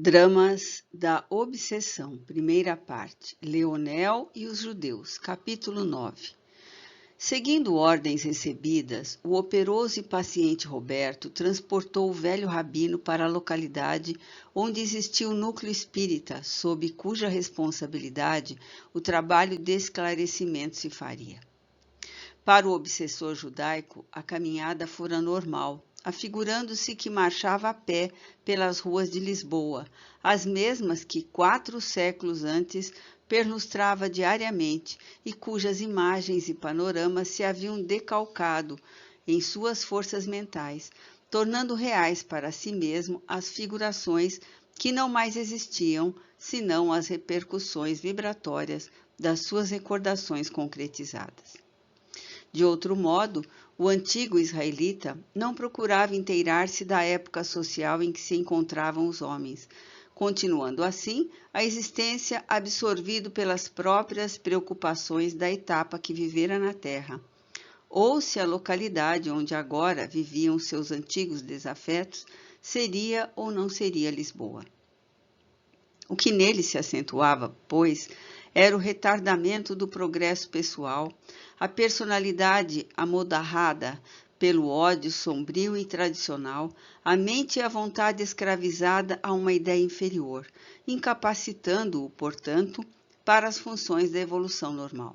Dramas da Obsessão, primeira parte, Leonel e os Judeus, capítulo 9. Seguindo ordens recebidas, o operoso e paciente Roberto transportou o velho rabino para a localidade onde existia o núcleo espírita, sob cuja responsabilidade o trabalho de esclarecimento se faria. Para o obsessor judaico, a caminhada fora normal, afigurando-se que marchava a pé pelas ruas de Lisboa, as mesmas que 4 séculos antes perlustrava diariamente e cujas imagens e panoramas se haviam decalcado em suas forças mentais, tornando reais para si mesmo as figurações que não mais existiam, senão as repercussões vibratórias das suas recordações concretizadas. De outro modo, o antigo israelita não procurava inteirar-se da época social em que se encontravam os homens, continuando assim a existência absorvido pelas próprias preocupações da etapa que vivera na terra, ou se a localidade onde agora viviam seus antigos desafetos seria ou não seria Lisboa. O que nele se acentuava, pois, era o retardamento do progresso pessoal, a personalidade amodarrada pelo ódio sombrio e tradicional, a mente e a vontade escravizada a uma ideia inferior, incapacitando-o, portanto, para as funções da evolução normal.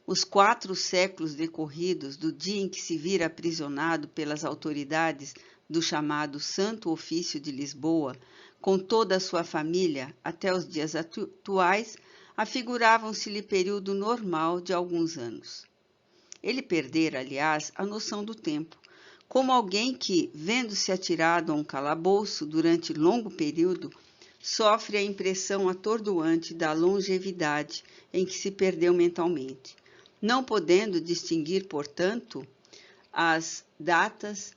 Os 4 séculos decorridos do dia em que se vira aprisionado pelas autoridades do chamado Santo Ofício de Lisboa, com toda a sua família, até os dias atuais, afiguravam-se-lhe período normal de alguns anos. Ele perdera, aliás, a noção do tempo, como alguém que, vendo-se atirado a um calabouço durante longo período, sofre a impressão atordoante da longevidade em que se perdeu mentalmente, não podendo distinguir, portanto, as datas,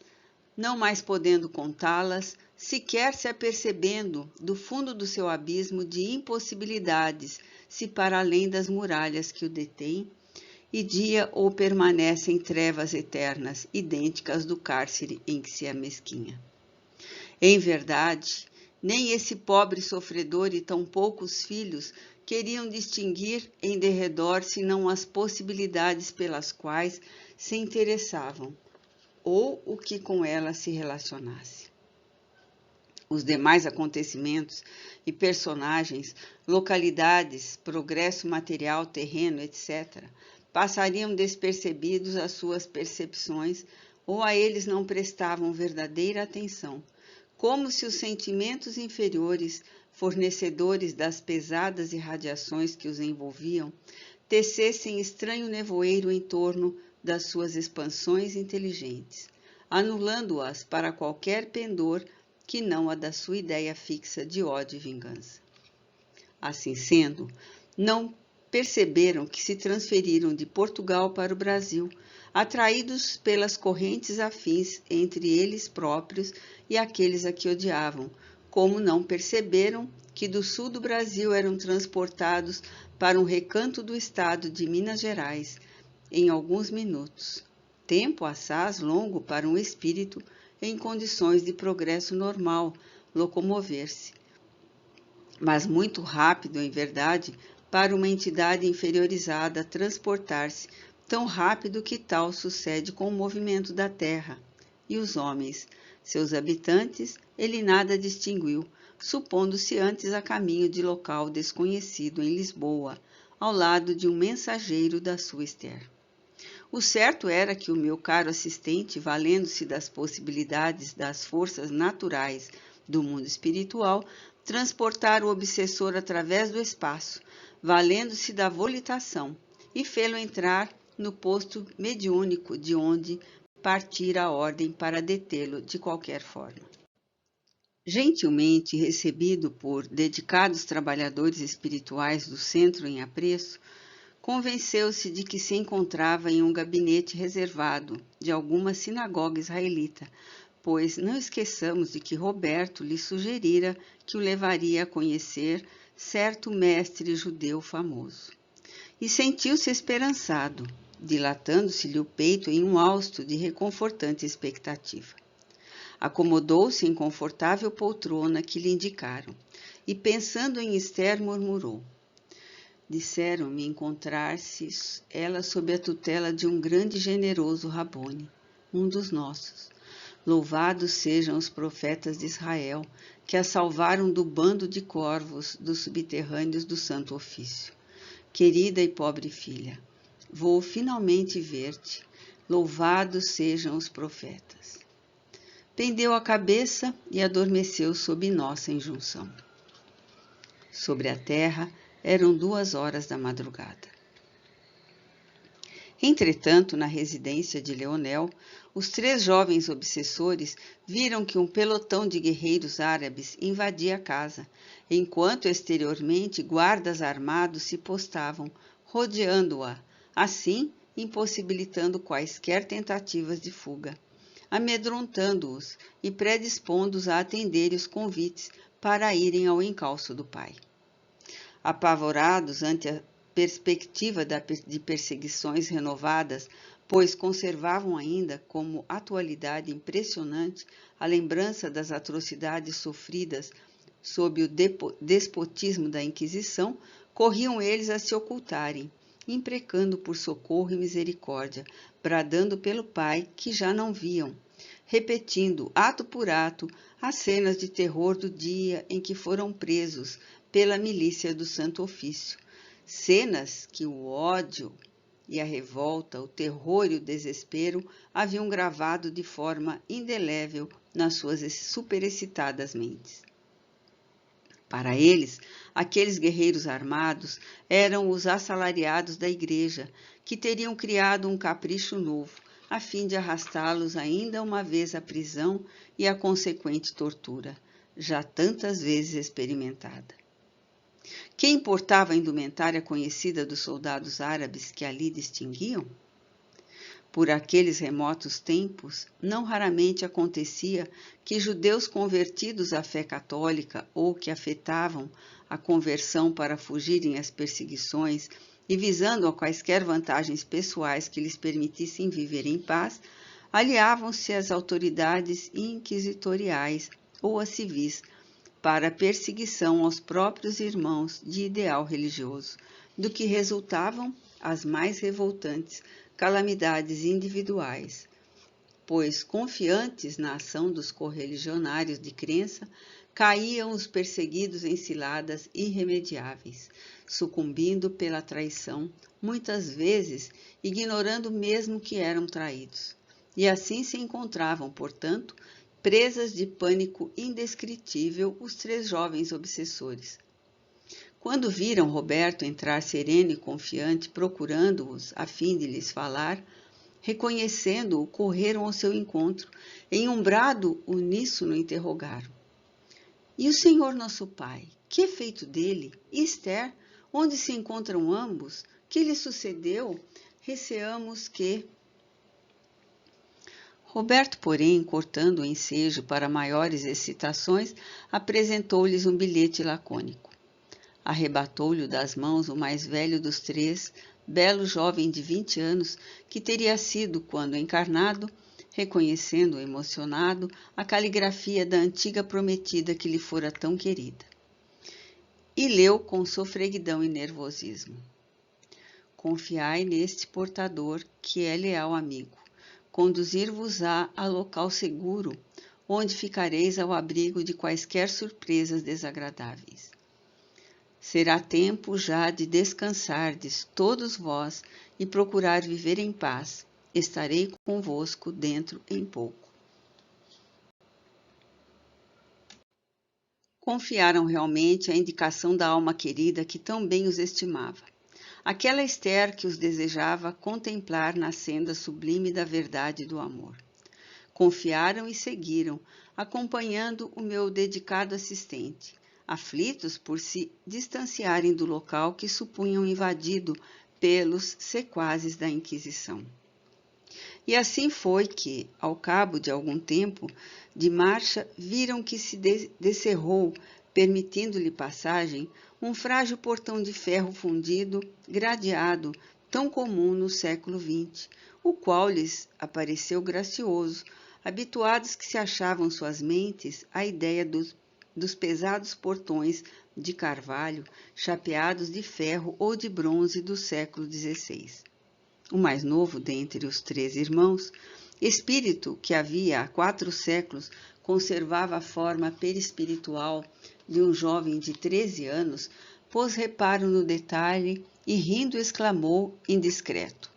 não mais podendo contá-las, sequer se apercebendo do fundo do seu abismo de impossibilidades, se para além das muralhas que o detêm, e dia ou permanece em trevas eternas, idênticas do cárcere em que se amesquinha. Em verdade, nem esse pobre sofredor e tão poucos filhos queriam distinguir em derredor senão as possibilidades pelas quais se interessavam, ou o que com ela se relacionasse. Os demais acontecimentos e personagens, localidades, progresso material, terreno, etc., passariam despercebidos às suas percepções ou a eles não prestavam verdadeira atenção, como se os sentimentos inferiores, fornecedores das pesadas irradiações que os envolviam, tecessem estranho nevoeiro em torno das suas expansões inteligentes, anulando-as para qualquer pendor que não a da sua ideia fixa de ódio e vingança. Assim sendo, não perceberam que se transferiram de Portugal para o Brasil, atraídos pelas correntes afins entre eles próprios e aqueles a que odiavam, como não perceberam que do sul do Brasil eram transportados para um recanto do estado de Minas Gerais em alguns minutos, tempo assaz longo para um espírito em condições de progresso normal locomover-se, mas muito rápido, em verdade, para uma entidade inferiorizada transportar-se, tão rápido que tal sucede com o movimento da terra. E os homens, seus habitantes, ele nada distinguiu, supondo-se antes a caminho de local desconhecido em Lisboa, ao lado de um mensageiro da sua Esther. O certo era que o meu caro assistente, valendo-se das possibilidades das forças naturais do mundo espiritual, transportara o obsessor através do espaço, valendo-se da volitação, e fê-lo entrar no posto mediúnico de onde partira a ordem para detê-lo de qualquer forma. Gentilmente recebido por dedicados trabalhadores espirituais do centro em apreço, convenceu-se de que se encontrava em um gabinete reservado de alguma sinagoga israelita, pois não esqueçamos de que Roberto lhe sugerira que o levaria a conhecer certo mestre judeu famoso. E sentiu-se esperançado, dilatando-se-lhe o peito em um hausto de reconfortante expectativa. Acomodou-se em confortável poltrona que lhe indicaram, e pensando em Esther, murmurou: disseram-me encontrar-se ela sob a tutela de um grande e generoso Rabone, um dos nossos. Louvados sejam os profetas de Israel, que a salvaram do bando de corvos dos subterrâneos do Santo Ofício. Querida e pobre filha, vou finalmente ver-te. Louvados sejam os profetas. Pendeu a cabeça e adormeceu sob nossa injunção. Sobre a terra eram 2 horas da madrugada. Entretanto, na residência de Leonel, os 3 jovens obsessores viram que um pelotão de guerreiros árabes invadia a casa, enquanto exteriormente guardas armados se postavam, rodeando-a, assim impossibilitando quaisquer tentativas de fuga, amedrontando-os e predispondo-os a atenderem os convites para irem ao encalço do pai. Apavorados ante a perspectiva de perseguições renovadas, pois conservavam ainda como atualidade impressionante a lembrança das atrocidades sofridas sob o despotismo da Inquisição, corriam eles a se ocultarem, imprecando por socorro e misericórdia, bradando pelo pai que já não viam, repetindo ato por ato as cenas de terror do dia em que foram presos pela milícia do Santo Ofício, cenas que o ódio e a revolta, o terror e o desespero haviam gravado de forma indelével nas suas superexcitadas mentes. Para eles, aqueles guerreiros armados eram os assalariados da igreja, que teriam criado um capricho novo, a fim de arrastá-los ainda uma vez à prisão e à consequente tortura, já tantas vezes experimentada. Que importava a indumentária conhecida dos soldados árabes que ali distinguiam? Por aqueles remotos tempos, não raramente acontecia que judeus convertidos à fé católica ou que afetavam a conversão para fugirem às perseguições e visando a quaisquer vantagens pessoais que lhes permitissem viver em paz, aliavam-se às autoridades inquisitoriais ou às civis, para a perseguição aos próprios irmãos de ideal religioso, do que resultavam as mais revoltantes calamidades individuais, pois, confiantes na ação dos correligionários de crença, caíam os perseguidos em ciladas irremediáveis, sucumbindo pela traição, muitas vezes ignorando mesmo que eram traídos, e assim se encontravam, portanto, presas de pânico indescritível os 3 jovens obsessores. Quando viram Roberto entrar sereno e confiante, procurando-os a fim de lhes falar, reconhecendo-o, correram ao seu encontro, em um brado uníssono interrogaram: e o senhor nosso pai, que é feito dele? E Esther, onde se encontram ambos? Que lhe sucedeu? Receamos que... Roberto, porém, cortando o ensejo para maiores excitações, apresentou-lhes um bilhete lacônico. Arrebatou-lhe das mãos o mais velho dos 3, belo jovem de 20 anos, que teria sido, quando encarnado, reconhecendo emocionado a caligrafia da antiga prometida que lhe fora tão querida. E leu com sofreguidão e nervosismo: confiai neste portador, que é leal amigo. Conduzir-vos-á a local seguro, onde ficareis ao abrigo de quaisquer surpresas desagradáveis. Será tempo já de descansardes todos vós e procurar viver em paz. Estarei convosco dentro em pouco. Confiaram realmente à indicação da alma querida que tão bem os estimava. Aquela Esther que os desejava contemplar na senda sublime da verdade e do amor. Confiaram e seguiram, acompanhando o meu dedicado assistente, aflitos por se distanciarem do local que supunham invadido pelos sequazes da Inquisição. E assim foi que, ao cabo de algum tempo de marcha, viram que se descerrou, permitindo-lhe passagem, um frágil portão de ferro fundido, gradeado, tão comum no século XX, o qual lhes apareceu gracioso, habituados que se achavam suas mentes à ideia dos pesados portões de carvalho, chapeados de ferro ou de bronze do século XVI. O mais novo dentre os 3 irmãos, espírito que havia há 4 séculos conservava a forma perispiritual de um jovem de 13 anos, pôs reparo no detalhe e rindo exclamou indiscreto.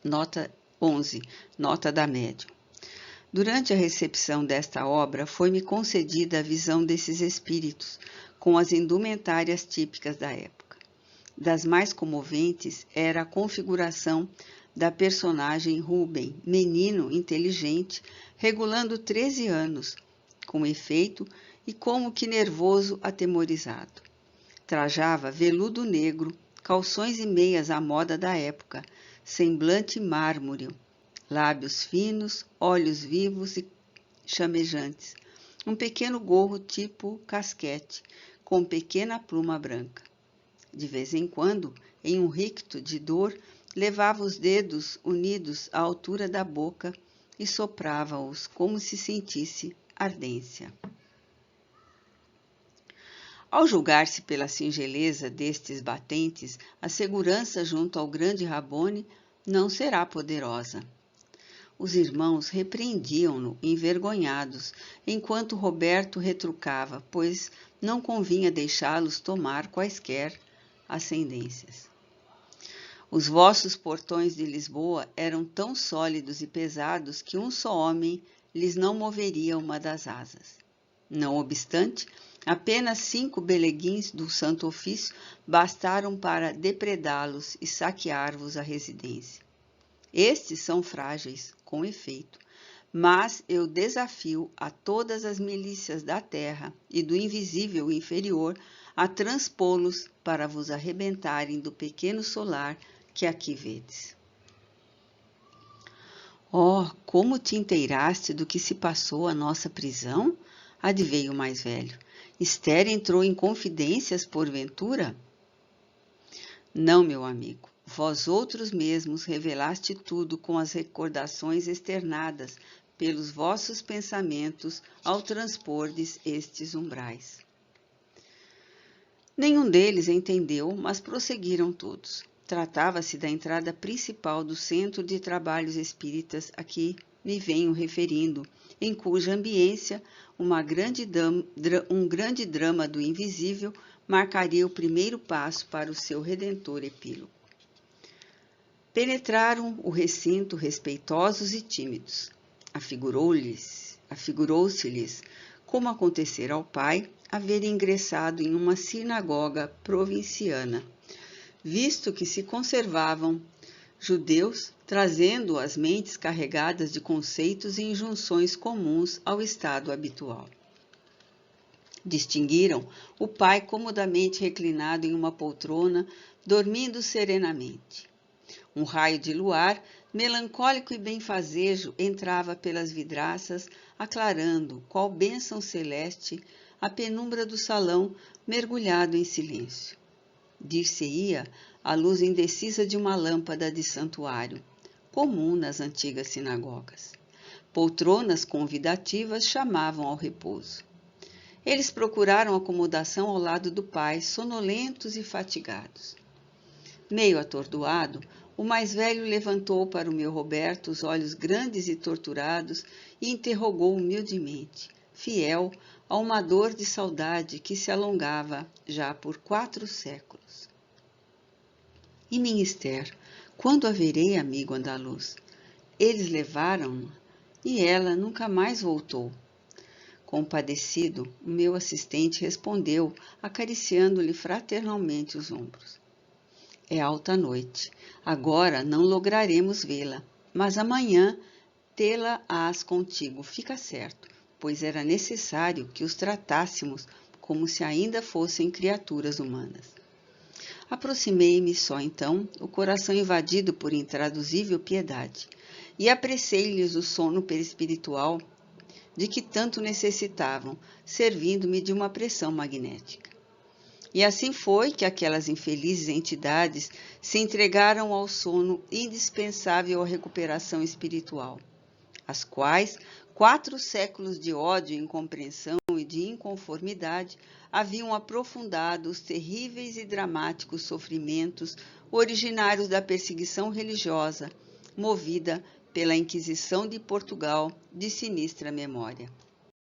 Nota 11. Nota da médium. Durante a recepção desta obra, foi-me concedida a visão desses espíritos, com as indumentárias típicas da época. Das mais comoventes era a configuração da personagem Rubem, menino inteligente, regulando 13 anos, com efeito e como que nervoso atemorizado. Trajava veludo negro, calções e meias à moda da época, semblante mármoreo, lábios finos, olhos vivos e chamejantes, um pequeno gorro tipo casquete, com pequena pluma branca. De vez em quando, em um ricto de dor, levava os dedos unidos à altura da boca e soprava-os como se sentisse ardência. Ao julgar-se pela singeleza destes batentes, a segurança junto ao grande Rabone não será poderosa. Os irmãos repreendiam-no, envergonhados, enquanto Roberto retrucava, pois não convinha deixá-los tomar quaisquer ascendências. Os vossos portões de Lisboa eram tão sólidos e pesados que um só homem lhes não moveria uma das asas. Não obstante, apenas 5 beleguins do Santo Ofício bastaram para depredá-los e saquear-vos a residência. Estes são frágeis, com efeito, mas eu desafio a todas as milícias da terra e do invisível inferior a transpô-los para vos arrebentarem do pequeno solar que aqui vedes. Oh, como te inteiraste do que se passou à nossa prisão? Adveio o mais velho. Esther entrou em confidências porventura? Não, meu amigo. Vós outros mesmos revelaste tudo com as recordações externadas pelos vossos pensamentos ao transpordes estes umbrais. Nenhum deles entendeu, mas prosseguiram todos. Tratava-se da entrada principal do Centro de Trabalhos Espíritas a que me venho referindo, em cuja ambiência um grande drama do invisível marcaria o primeiro passo para o seu redentor epílogo. Penetraram o recinto respeitosos e tímidos. Afigurou-se-lhes, como acontecera ao pai, haver ingressado em uma sinagoga provinciana, visto que se conservavam judeus, trazendo as mentes carregadas de conceitos e injunções comuns ao estado habitual. Distinguiram o pai comodamente reclinado em uma poltrona, dormindo serenamente. Um raio de luar, melancólico e benfazejo, entrava pelas vidraças, aclarando, qual bênção celeste, a penumbra do salão, mergulhado em silêncio. Dir-se-ia a luz indecisa de uma lâmpada de santuário, comum nas antigas sinagogas. Poltronas convidativas chamavam ao repouso. Eles procuraram acomodação ao lado do pai, sonolentos e fatigados. Meio atordoado, o mais velho levantou para o meu Roberto os olhos grandes e torturados e interrogou humildemente, fiel a uma dor de saudade que se alongava já por 4 séculos. E minha Esther, quando a verei, amigo andaluz? Eles levaram-na e ela nunca mais voltou. Compadecido, o meu assistente respondeu, acariciando-lhe fraternalmente os ombros. É alta noite. Agora não lograremos vê-la, mas amanhã tê-la-ás contigo, fica certo, pois era necessário que os tratássemos como se ainda fossem criaturas humanas. Aproximei-me só então, o coração invadido por intraduzível piedade, e apressei-lhes o sono perispiritual de que tanto necessitavam, servindo-me de uma pressão magnética. E assim foi que aquelas infelizes entidades se entregaram ao sono indispensável à recuperação espiritual. as quais 4 séculos de ódio, incompreensão e de inconformidade haviam aprofundado os terríveis e dramáticos sofrimentos originários da perseguição religiosa, movida pela Inquisição de Portugal de sinistra memória.